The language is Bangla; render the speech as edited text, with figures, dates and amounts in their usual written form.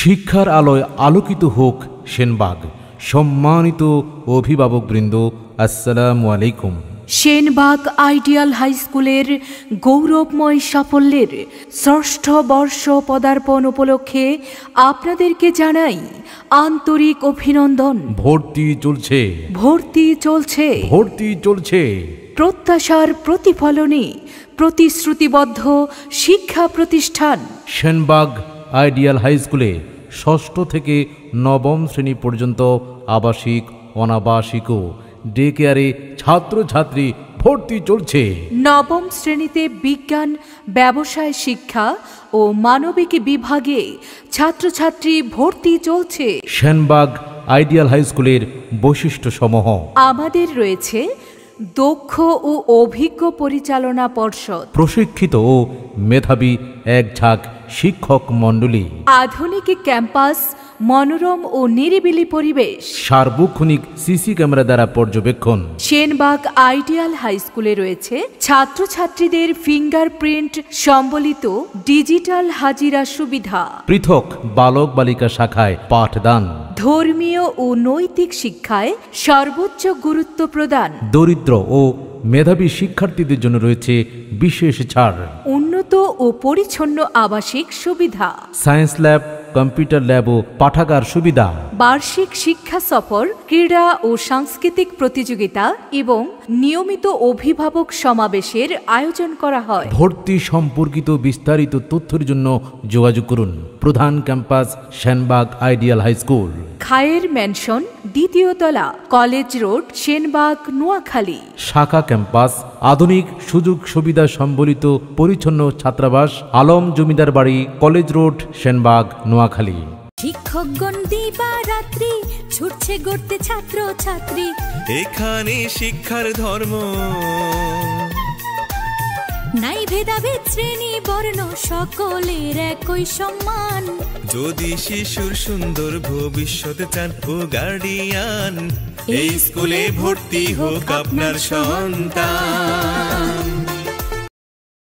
শিক্ষার আলোয় আলোকিত হোক সেনবাগ। সম্মানিত অভিভাবকবৃন্দ, আসসালামু আলাইকুম। সেনবাগ আইডিয়াল হাই স্কুলের গৌরবময় সাফল্যের ষষ্ঠ বর্ষ পদার্পণ উপলক্ষে আপনাদেরকে জানাই আন্তরিক অভিনন্দন। ভর্তি চলছে, ভর্তি চলছে, ভর্তি চলছে। প্রত্যাশার প্রতিফলনে প্রতিশ্রুতিবদ্ধ শিক্ষা প্রতিষ্ঠান সেনবাগ আইডিয়াল হাই স্কুলে ষষ্ঠ থেকে নবম শ্রেণী পর্যন্ত আবাসিক, অনাবাসিক ও ডে কেয়ারে ছাত্রছাত্রী ভর্তি চলছে। নবম শ্রেণীতে বিজ্ঞান, ব্যবসায় শিক্ষা ও মানবিক বিভাগে ছাত্রছাত্রী ভর্তি চলছে। সেনবাগ আইডিয়াল হাই স্কুলের বৈশিষ্ট্য সমূহ: আমাদের রয়েছে দক্ষ ও অভিজ্ঞ পরিচালনা পর্ষদ, প্রশিক্ষিত ও মেধাবী এক ঝাঁক শিক্ষক মণ্ডলী, আধুনিক ক্যাম্পাস, মনোরম ও নিরিবিলি পরিবেশ, সার্বক্ষণিক সিসি ক্যামেরা দ্বারা পর্যবেক্ষণ। সেনবাগ আইডিয়াল হাই স্কুলে রয়েছে ছাত্রছাত্রীদের ফিঙ্গারপ্রিন্ট সম্বলিত ডিজিটাল হাজিরা সুবিধা, পৃথক বালক বালিকা শাখায় পাঠদান, ধর্মীয় ও নৈতিক শিক্ষায় সর্বোচ্চ গুরুত্ব প্রদান, দরিদ্র ও মেধাবী শিক্ষার্থীদের জন্য রয়েছে বিশেষ ছাড়, উন্নত ও পরিচ্ছন্ন আবাসিক সুবিধা, সায়েন্স ল্যাব, কম্পিউটার ল্যাব ও পাঠাগার সুবিধা, বার্ষিক শিক্ষা সফর, ক্রীড়া ও সাংস্কৃতিক প্রতিযোগিতা এবং নিয়মিত অভিভাবক সমাবেশের আয়োজন করা হয়। ভর্তি সম্পর্কিত বিস্তারিত তথ্যের জন্য যোগাযোগ করুন প্রধান campus Senbag ideal high school, Khayer mansion, দ্বিতীয় তলা, কলেজ রোড, সেনবাগ, নোয়াখালী। শাখা ক্যাম্পাস, আধুনিক সুযোগ সুবিধা সম্বলিত পরিচ্ছন্ন ছাত্রাবাস, আলম জমিদার বাড়ি, কলেজ রোড, সেনবাগ, নোয়াখালী। শিক্ষকগণ দিবারাত্রি ছুটছে গড়তে ছাত্র ছাত্রী, এখানে শিক্ষার ধর্ম নাই ভেদাভেদ, শ্রেণী বর্ণ সকলের একই সম্মান। যদি শিশুর সুন্দর ভবিষ্যৎ চান ও গার্ডিয়ান, এই স্কুলে ভর্তি হোক আপনার সন্তান।